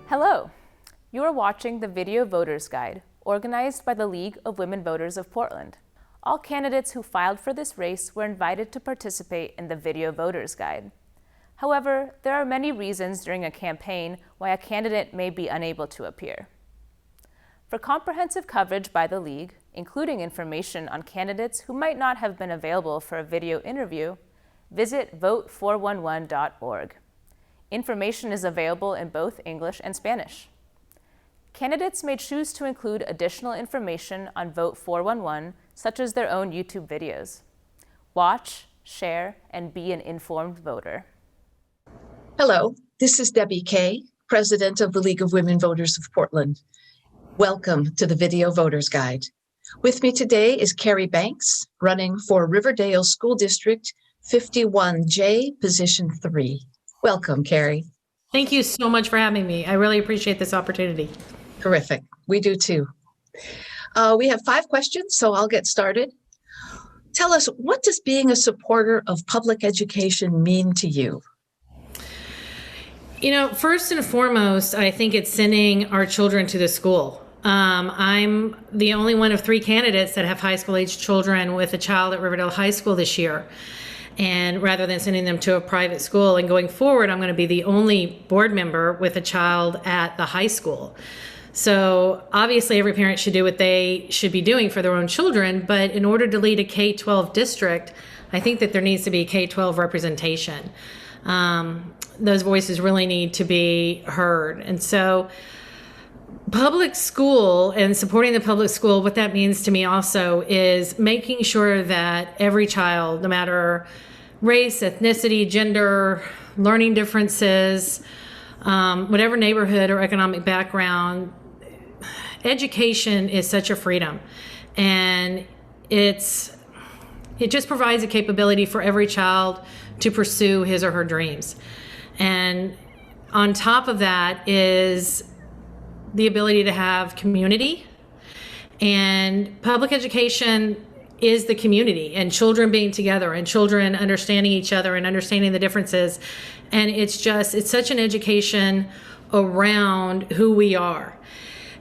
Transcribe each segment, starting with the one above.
Hello! You are watching the Video Voters Guide, organized by the League of Women Voters of Portland. All candidates who filed for this race were invited to participate in the Video Voters Guide. However, there are many reasons during a campaign why a candidate may be unable to appear. For comprehensive coverage by the League, including information on candidates who might not have been available for a video interview, visit vote411.org. Information is available in both English and Spanish. Candidates may choose to include additional information on Vote 411, such as their own YouTube videos. Watch, share, and be an informed voter. Hello, this is Debbie Kay, President of the League of Women Voters of Portland. Welcome to the Video Voters Guide. With me today is Carrie Banks, running for Riverdale School District 51J, Position 3. Welcome, Carrie. Thank you so much for having me. I really appreciate this opportunity. Terrific. We do too. We have 5 questions, so I'll get started. Tell us, what does being a supporter of public education mean to you? You know, first and foremost, I think it's sending our children to the school. I'm the only one of 3 candidates that have high school age children with a child at Riverdale High School this year. And rather than sending them to a private school and going forward, I'm going to be the only board member with a child at the high school. So obviously every parent should do what they should be doing for their own children. But in order to lead a K-12 district, I think that there needs to be K-12 representation. Those voices really need to be heard. And so public school and supporting the public school, what that means to me also is making sure that every child, no matter race, ethnicity, gender, learning differences, whatever neighborhood or economic background, education is such a freedom. And it just provides a capability for every child to pursue his or her dreams. And on top of that is the ability to have community, and public education is the community and children being together and children understanding each other and understanding the differences. And it's such an education around who we are.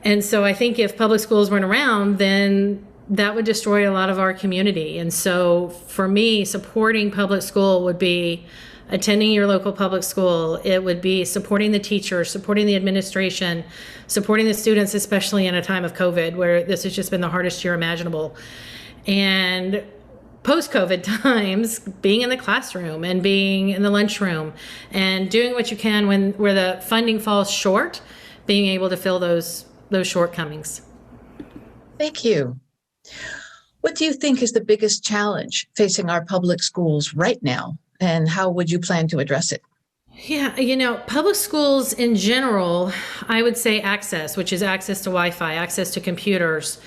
And so I think if public schools weren't around, then that would destroy a lot of our community. And so for me, supporting public school would be attending your local public school. It would be supporting the teachers, supporting the administration, supporting the students, especially in a time of COVID, where this has just been the hardest year imaginable. And post-COVID times, being in the classroom and being in the lunchroom and doing what you can where the funding falls short, being able to fill those shortcomings. Thank you. What do you think is the biggest challenge facing our public schools right now, and how would you plan to address it? Yeah, you know, public schools in general, I would say access, which is access to Wi-Fi, access to computers.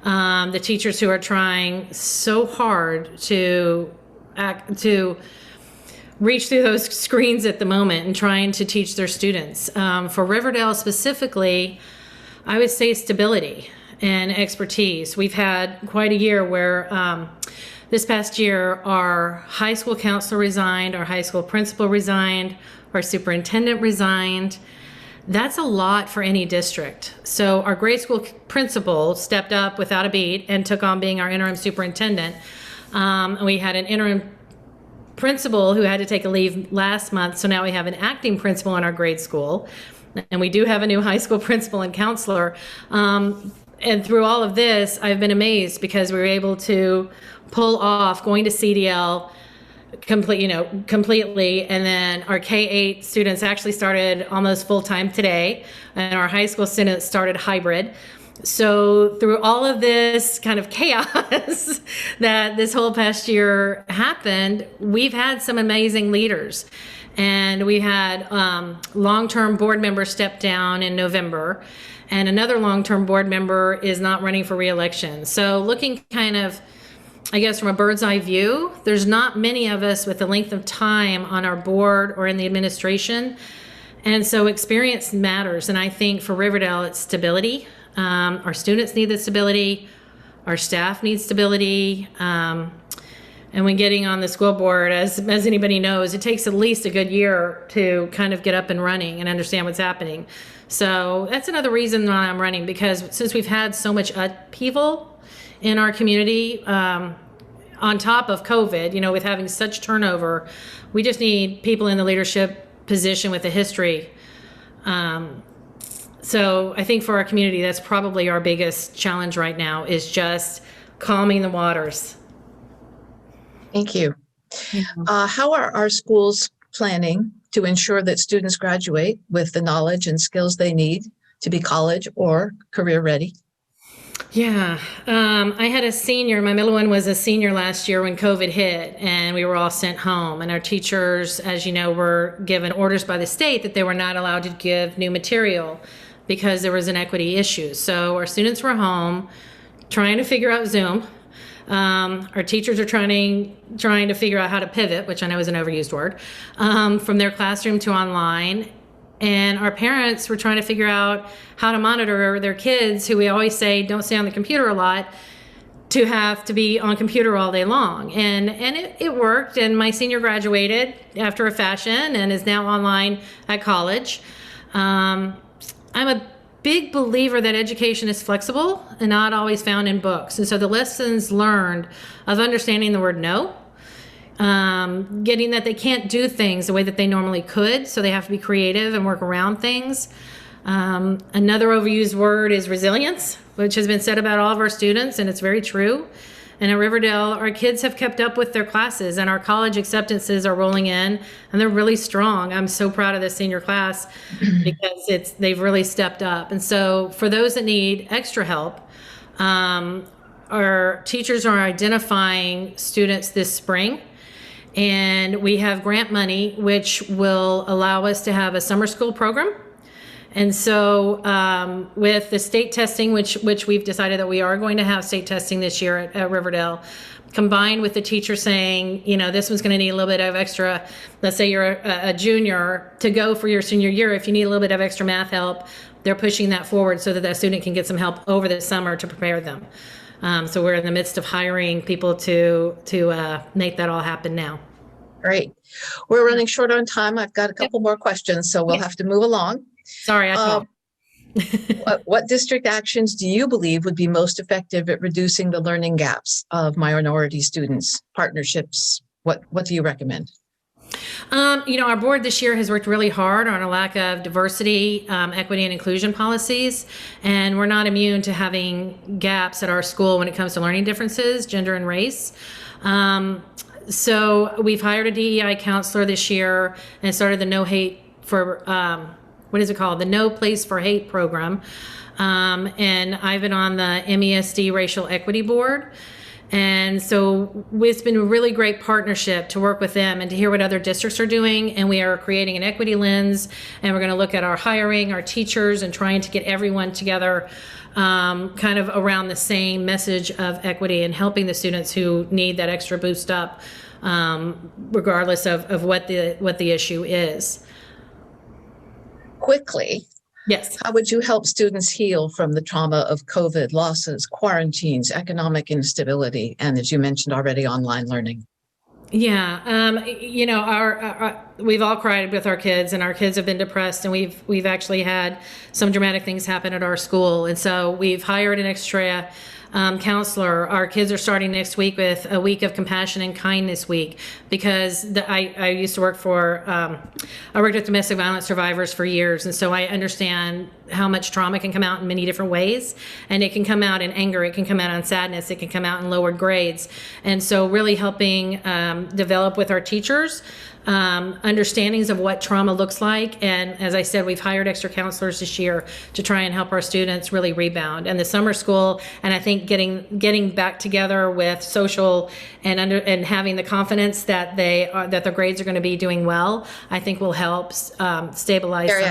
The teachers who are trying so hard to reach through those screens at the moment and trying to teach their students. For Riverdale specifically, I would say stability and expertise. We've had quite a year where this past year our high school counselor resigned, our high school principal resigned, our superintendent resigned. That's a lot for any district. So our grade school principal stepped up without a beat and took on being our interim superintendent. We had an interim principal who had to take a leave last month. So now we have an acting principal in our grade school. And we do have a new high school principal and counselor. And through all of this, I've been amazed because we were able to pull off going to CDL completely. And then our K-8 students actually started almost full-time today, and our high school students started hybrid. So through all of this kind of chaos that this whole past year happened, we've had some amazing leaders. And we had long-term board members step down in November, and another long-term board member is not running for re-election. So looking kind of, I guess, from a bird's eye view, there's not many of us with the length of time on our board or in the administration. And so experience matters. And I think for Riverdale, it's stability. Our students need the stability. Our staff needs stability. And And when getting on the school board, as anybody knows, it takes at least a good year to kind of get up and running and understand what's happening. So that's another reason why I'm running, because since we've had so much upheaval in our community, on top of COVID, with having such turnover, we just need people in the leadership position with a history. So I think for our community, that's probably our biggest challenge right now, is just calming the waters. Thank you. How are our schools planning to ensure that students graduate with the knowledge and skills they need to be college or career ready? Yeah, I had a senior, my middle one was a senior last year when COVID hit, and we were all sent home. And our teachers, as you know, were given orders by the state that they were not allowed to give new material because there was an equity issue. So our students were home trying to figure out Zoom. Our teachers are trying to figure out how to pivot, which I know is an overused word, from their classroom to online. And our parents were trying to figure out how to monitor their kids, who we always say don't stay on the computer a lot, to have to be on computer all day long. And it worked. And my senior graduated after a fashion and is now online at college. I'm a big believer that education is flexible and not always found in books. And so the lessons learned of understanding the word no, getting that they can't do things the way that they normally could, so they have to be creative and work around things. Another overused word is resilience, which has been said about all of our students, and it's very true. And at Riverdale, our kids have kept up with their classes, and our college acceptances are rolling in, and they're really strong. I'm so proud of this senior class because they've really stepped up. And so for those that need extra help, our teachers are identifying students this spring, and we have grant money, which will allow us to have a summer school program. And so with the state testing, which we've decided that we are going to have state testing this year at Riverdale, combined with the teacher saying, this one's going to need a little bit of extra, let's say you're a junior, to go for your senior year, if you need a little bit of extra math help, they're pushing that forward so that that student can get some help over the summer to prepare them. So we're in the midst of hiring people to make that all happen now. Great. We're running short on time. I've got a couple more questions, so we'll have to move along. Sorry, I talked. What district actions do you believe would be most effective at reducing the learning gaps of minority students? Partnerships, what do you recommend? Our board this year has worked really hard on a lack of diversity, equity, and inclusion policies, and we're not immune to having gaps at our school when it comes to learning differences, gender and race. So we've hired a DEI counselor this year and started the No Hate for the No Place for Hate program. And I've been on the MESD Racial Equity Board. And so it's been a really great partnership to work with them and to hear what other districts are doing. And we are creating an equity lens, and we're going to look at our hiring, our teachers, and trying to get everyone together kind of around the same message of equity and helping the students who need that extra boost up, regardless of what the issue is. Quickly, yes. How would you help students heal from the trauma of COVID, losses, quarantines, economic instability, and, as you mentioned already, online learning? Yeah, we've all cried with our kids, and our kids have been depressed, and we've actually had some dramatic things happen at our school, and so we've hired an extra counselor. Our kids are starting next week with a week of Compassion and Kindness Week, because I used to work I worked with domestic violence survivors for years, and so I understand how much trauma can come out in many different ways, and it can come out in anger, it can come out in sadness, it can come out in lowered grades, and so really helping develop with our teachers understandings of what trauma looks like. And as I said, we've hired extra counselors this year to try and help our students really rebound. And the summer school, and I think getting back together with social and having the confidence that that their grades are going to be doing well, I think will help stabilize. Carrie,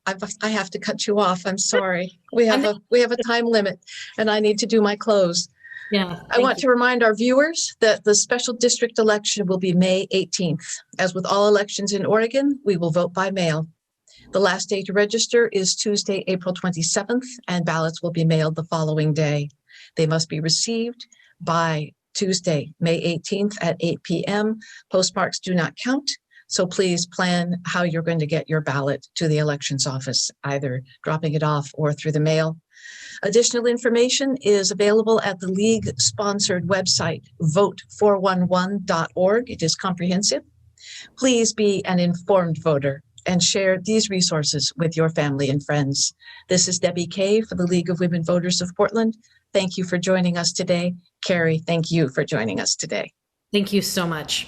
I have to cut you off. I'm sorry. We have a time limit, and I need to do my close. Yeah. I want to remind our viewers that the special district election will be May 18th. As with all elections in Oregon, we will vote by mail. The last day to register is Tuesday, April 27th, and ballots will be mailed the following day. They must be received by Tuesday, May 18th at 8 p.m. Postmarks do not count, so please plan how you're going to get your ballot to the elections office, either dropping it off or through the mail. Additional information is available at the League-sponsored website, vote411.org. It is comprehensive. Please be an informed voter and share these resources with your family and friends. This is Debbie Kay for the League of Women Voters of Portland. Thank you for joining us today. Carrie, thank you for joining us today. Thank you so much.